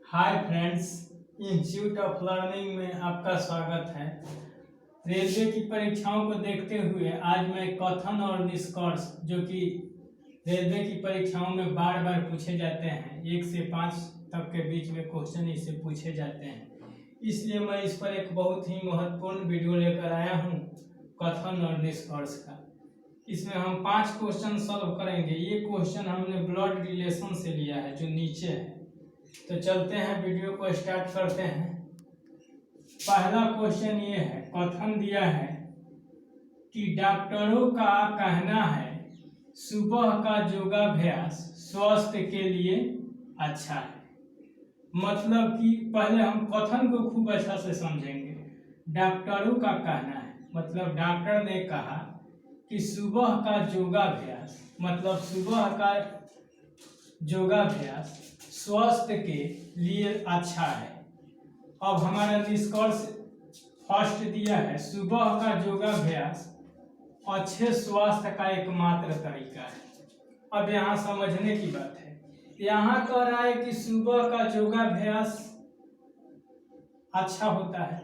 Hi friends, institute of learning में आपका स्वागत है। रेलवे की परीक्षाओं को देखते हुए आज मैं कथन और निष्कर्ष जो कि रेलवे की परीक्षाओं में बार बार पूछे जाते हैं, 1 से 5 तक के बीच में क्वेश्चन इससे पूछे जाते हैं, इसलिए मैं इस पर एक बहुत ही महत्वपूर्ण वीडियो लेकर आया हूँ कथन और निष्कर्ष का। इसमें हम 5 क्वेश्चन सॉल्व करेंगे। ये क्वेश्चन हमने ब्लड रिलेशन से लिया है जो नीचे है। तो चलते हैं, वीडियो को स्टार्ट करते हैं। पहला क्वेश्चन ये है, कथन दिया है कि डॉक्टरों का कहना है सुबह का योगाभ्यास स्वास्थ्य के लिए अच्छा है। मतलब कि पहले हम कथन को खूब अच्छा से समझेंगे। डॉक्टरों का कहना है मतलब डॉक्टर ने कहा कि सुबह का योगाभ्यास मतलब सुबह का योगाभ्यास स्वास्थ्य के लिए अच्छा है। अब हमारा निष्कर्ष फर्स्ट दिया है, सुबह का योगाभ्यास अच्छे स्वास्थ्य का एकमात्र तरीका है। अब यहाँ समझने की बात है, यहाँ कह रहा है कि सुबह का योगाभ्यास अच्छा होता है,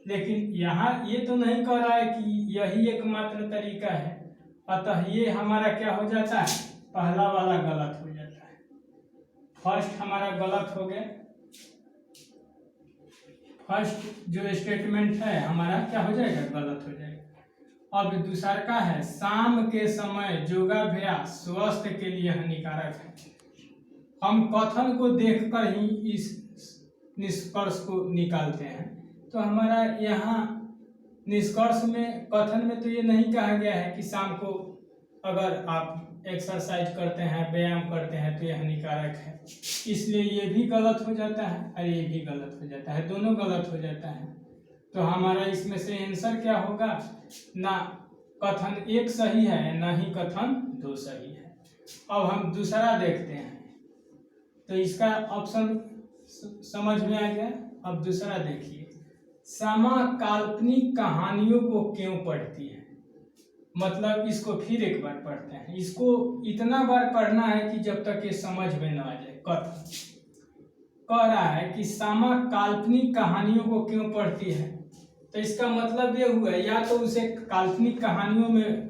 लेकिन यहाँ ये तो नहीं कह रहा है कि यही एकमात्र तरीका है। अतः ये हमारा क्या हो जाता है, पहला वाला गलत हो जाता है। फर्स्ट हमारा गलत हो गया। फर्स्ट जो स्टेटमेंट है हमारा क्या हो जाएगा, गलत हो जाएगा। अब दूसरा का है, शाम के समय योगाभ्यास स्वास्थ्य के लिए हानिकारक है। हम कथन को देखकर ही इस निष्कर्ष को निकालते हैं। तो हमारा यहाँ निष्कर्ष में, कथन में तो ये नहीं कहा गया है कि शाम को अगर आप एक्सरसाइज करते हैं, व्यायाम करते हैं तो ये हानिकारक है, इसलिए ये भी गलत हो जाता है और ये भी गलत हो जाता है, दोनों गलत हो जाता है। तो हमारा इसमें से आंसर क्या होगा, ना कथन 1 सही है ना ही कथन 2 सही है। अब हम दूसरा देखते हैं, तो इसका ऑप्शन समझ में आ गया। अब दूसरा देखिए, समा काल्पनिक कहानियों को क्यों पढ़ती है। मतलब इसको फिर एक बार पढ़ते हैं। इसको इतना बार पढ़ना है कि जब तक ये समझ में न आ जाए। कथन कह रहा है कि सामा काल्पनिक कहानियों को क्यों पढ़ती है। तो इसका मतलब ये हुआ, या तो उसे काल्पनिक कहानियों में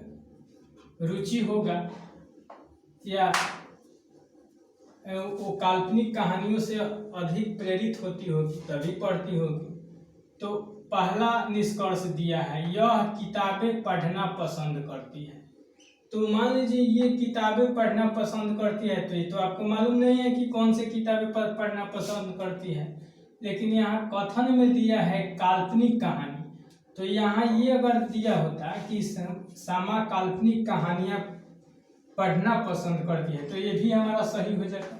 रुचि होगा या वो काल्पनिक कहानियों से अधिक प्रेरित होती होगी तभी पढ़ती होगी। तो पहला निष्कर्ष दिया है, यह किताबें पढ़ना पसंद करती है। तो मान लीजिए ये किताबें पढ़ना पसंद करती है, तो ये तो आपको मालूम नहीं है कि कौन सी किताबें पढ़ना पसंद करती है, लेकिन यहाँ कथन में दिया है काल्पनिक कहानी। तो यहाँ ये अगर दिया होता कि सामा काल्पनिक कहानियाँ पढ़ना पसंद करती है तो ये भी हमारा सही हो जाता,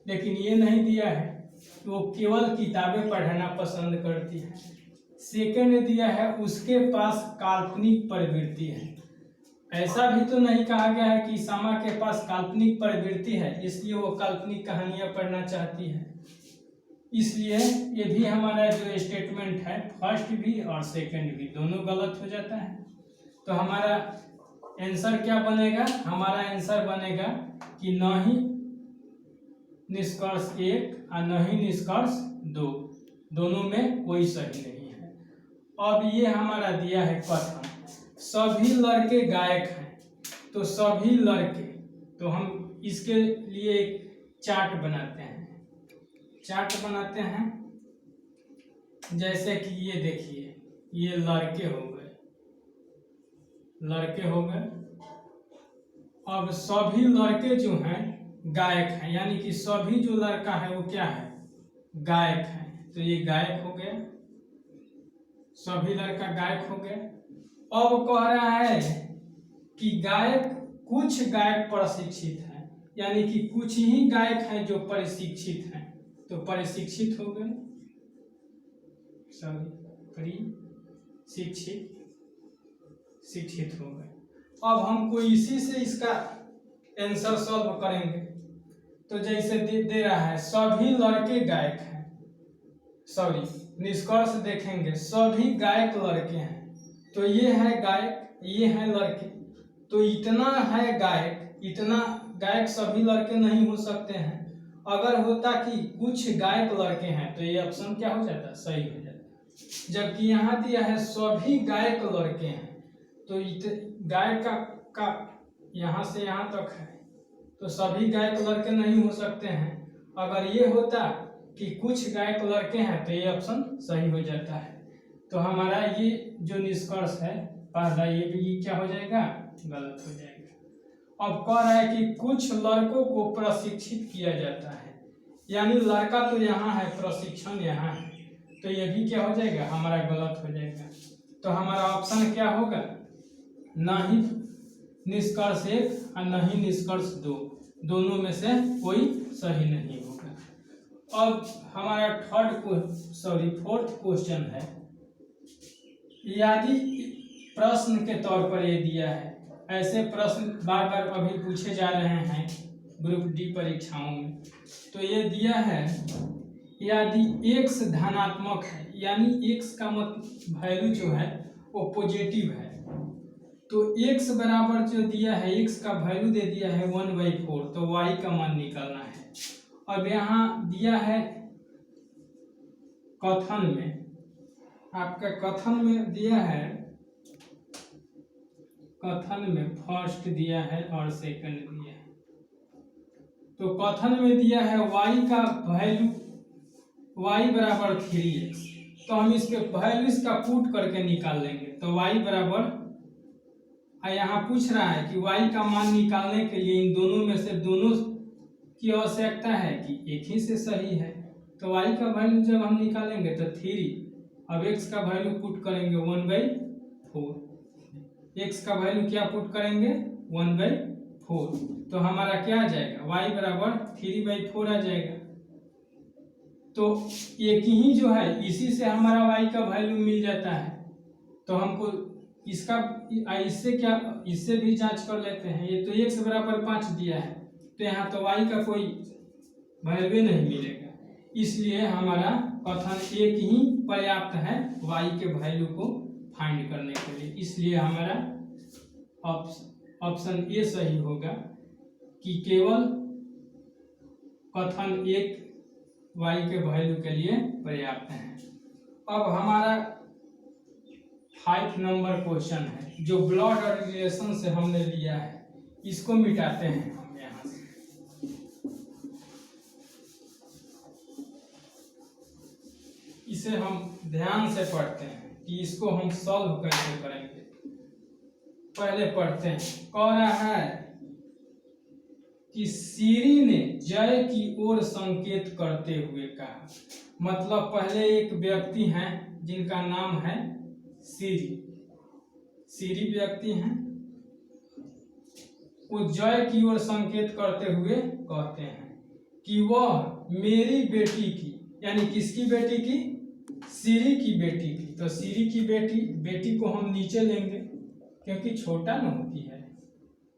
लेकिन ये नहीं दिया है, वो केवल किताबें पढ़ना पसंद करती है। सेकंड दिया है, उसके पास काल्पनिक प्रवृत्ति है। ऐसा भी तो नहीं कहा गया है कि सामा के पास काल्पनिक प्रवृत्ति है इसलिए वो काल्पनिक कहानियां पढ़ना चाहती है। इसलिए ये भी हमारा जो स्टेटमेंट है, फर्स्ट भी और सेकंड भी दोनों गलत हो जाता है। तो हमारा आंसर क्या बनेगा, हमारा आंसर बनेगा कि न ही निष्कर्ष 1 और न ही निष्कर्ष 2, दोनों में कोई सही नहीं है। अब ये हमारा दिया है कथन, सभी लड़के गायक हैं। तो सभी लड़के, तो हम इसके लिए एक चार्ट बनाते हैं। जैसे कि ये देखिए, ये लड़के हो गए। अब सभी लड़के जो हैं गायक हैं, यानी कि सभी जो लड़का है वो क्या है, गायक है। तो ये गायक हो गया, सभी लड़का गायक हो गया। अब कह रहा है कि कुछ गायक प्रशिक्षित हैं, यानी कि कुछ ही गायक हैं जो प्रशिक्षित हैं। तो प्रशिक्षित हो गए, शिक्षित हो गए। अब हमको इसी से इसका आंसर सॉल्व करेंगे। तो जैसे दे रहा है, सभी लड़के गायक हैं, निष्कर्ष देखेंगे, सभी गायक लड़के हैं। तो ये है गायक, ये है लड़के, तो इतना है गायक, इतना गायक सभी लड़के नहीं हो सकते हैं। अगर होता कि कुछ गायक लड़के हैं तो ये ऑप्शन क्या हो जाता, सही हो जाता। जबकि यहाँ दिया है सभी गायक लड़के हैं, तो गायक का यहाँ से यहाँ तक है, तो सभी गायक लड़के नहीं हो सकते हैं। अगर ये होता कि कुछ गायक लड़के हैं तो ये ऑप्शन सही हो जाता है। तो हमारा ये जो निष्कर्ष है पहला, ये भी क्या हो जाएगा, गलत हो जाएगा। अब कह रहा है कि कुछ लड़कों को प्रशिक्षित किया जाता है, यानी लड़का तो यहाँ है, प्रशिक्षण यहाँ है, तो ये भी क्या हो जाएगा, हमारा गलत हो जाएगा। तो हमारा ऑप्शन क्या होगा, ना ही निष्कर्ष 1 और ना ही निष्कर्ष 2, दोनों में से कोई सही नहीं होगा। अब हमारा फोर्थ क्वेश्चन है, यदि प्रश्न के तौर पर ये दिया है, ऐसे प्रश्न बार बार अभी पूछे जा रहे हैं ग्रुप डी परीक्षाओं में। तो ये दिया है यदि x धनात्मक है, यानी x का मतलब वैल्यू जो है वो पॉजिटिव है, तो x बराबर जो दिया है, x का वैल्यू दे दिया है 1/4, तो y का मान निकालना है। अब यहाँ दिया है कथन में, आपका कथन में दिया है, कथन में फर्स्ट दिया है और सेकंड दिया है। तो कथन में दिया है y का वैल्यू y बराबर 3x, तो हम इस पे वैल्यू इसका पुट करके निकाल लेंगे। तो y बराबर, यहाँ पूछ रहा है कि y का मान निकालने के लिए इन दोनों में से दोनों की आवश्यकता है कि एक ही से सही है। तो y का वैल्यू जब हम निकालेंगे तो 3, अब x का वैल्यू पुट करेंगे 1/4, x का वैल्यू क्या पुट करेंगे 1/4, तो हमारा क्या आ जाएगा, y बराबर 3/4 आ जाएगा। तो एक ही जो है इसी से हमारा y का वैल्यू मिल जाता है, तो हमको इसका इससे क्या, इससे भी जांच कर लेते हैं। ये तो x बराबर 5 दिया है, तो यहाँ तो y का कोई वैल्यू नहीं मिलेगा, इसलिए हमारा कथन एक ही पर्याप्त है y के वैल्यू को फाइंड करने के लिए। इसलिए हमारा ऑप्शन ए सही होगा कि केवल कथन एक y के वैल्यू के लिए पर्याप्त है। अब हमारा 5 नंबर क्वेश्चन है जो ब्लड रिलेशन से हमने लिया है, इसको मिटाते हैं हम यहाँ से। इसे हम ध्यान से पढ़ते हैं कि इसको हम सॉल्व कैसे करेंगे। पहले पढ़ते हैं, कह रहा है कि सीरी ने जय की ओर संकेत करते हुए कहा, मतलब पहले एक व्यक्ति हैं जिनका नाम है सीरी, सीरी व्यक्ति हैं, वो जय की ओर संकेत करते हुए कहते हैं कि वह मेरी बेटी की, यानी किसकी बेटी की, सीरी की बेटी की। तो सीरी की बेटी को हम नीचे लेंगे क्योंकि छोटा न होती है,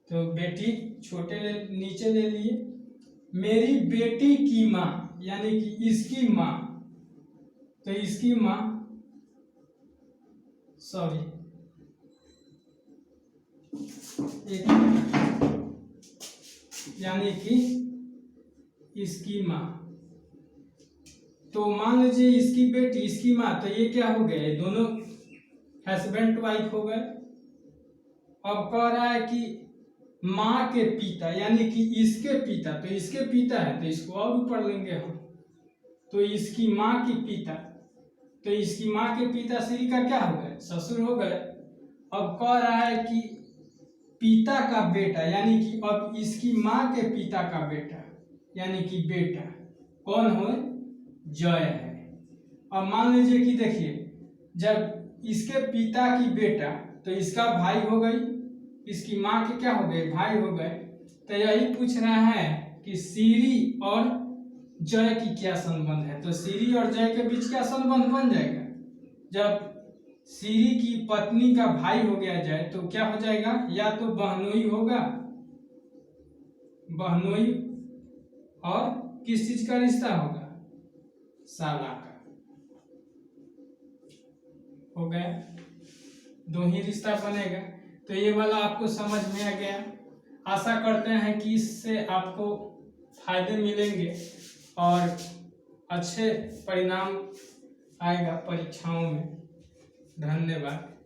तो बेटी छोटे नीचे ले लिए। मेरी बेटी की माँ, यानी कि इसकी माँ, तो इसकी माँ, सॉरी यानी कि इसकी माँ, तो मान लीजिए इसकी बेटी इसकी माँ, तो ये क्या हो गए, दोनों हस्बैंड वाइफ हो गए। अब कह रहा है कि माँ के पिता, यानी कि इसके पिता, तो इसके पिता है तो इसको और ऊपर लेंगे हम, तो इसकी माँ की पिता, तो इसकी माँ के पिता श्री का क्या हो गए, ससुर हो गए। अब कह रहा है कि पिता का बेटा, यानी कि अब इसकी माँ के पिता का बेटा, यानी कि बेटा कौन हो, जय है। अब मान लीजिए कि देखिए, जब इसके पिता की बेटा, तो इसका भाई हो गई, इसकी माँ के क्या हो गए, भाई हो गए। तो यही पूछ रहा है कि सीरी और जय की क्या संबंध है। तो सीरी और जय के बीच क्या संबंध बन जाएगा, जब सीरी की पत्नी का भाई हो गया जय, तो क्या हो जाएगा, या तो बहनोई होगा, बहनोई, और किस चीज का रिश्ता होगा, साला का हो गया, दो ही रिश्ता बनेगा। तो ये वाला आपको समझ में आ गया। आशा करते हैं कि इससे आपको फायदे मिलेंगे और अच्छे परिणाम आएगा परीक्षाओं में। धन्यवाद।